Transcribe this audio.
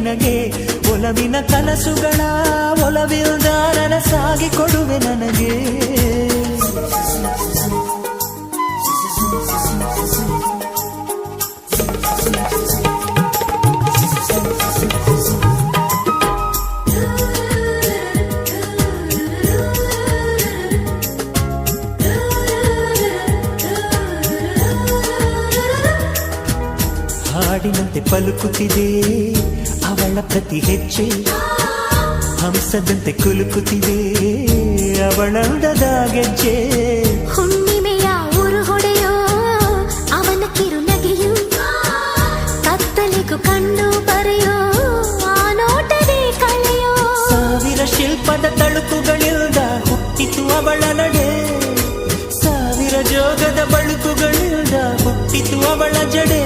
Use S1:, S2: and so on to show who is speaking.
S1: ನಿನಗೆ ಒಲವಿನ ಕನಸುಗಳ ಒಲವಿಲ್ದಾರನ ಸಾಗಿ ಕೊಡುವೆ ನನಗೆ. ಹಾಡಿನಂತೆ ಪಲುಕುತ್ತಿದೆ ಅವಳ ಪ್ರತಿ ಹೆಜ್ಜೆ, ಹಂಸದಂತೆ ಕುಲುಕುತ್ತಿದೆ ಅವಳಂದದ ಗೆಜ್ಜೆ.
S2: ಹುಣ್ಣಿಮೆಯ ಊರು ಹೊಡೆಯೋ ಅವನ ಕಿರುನಗೆಯು, ಕತ್ತಲಿಗೂ ಕಣ್ಣು ಬರೆಯೋ ಆ ನೋಟದೇ ಕಳೆಯೋ.
S1: ಸಾವಿರ ಶಿಲ್ಪದ ತಳುಕುಗಳಿಲ್ದ ಹುಟ್ಟಿತು ಅವಳ ನಡೆ, ಸಾವಿರ ಜೋಗದ ಬಳುಕುಗಳಿಲ್ದ ಹುಟ್ಟಿತು ಅವಳ ಜಡೆ.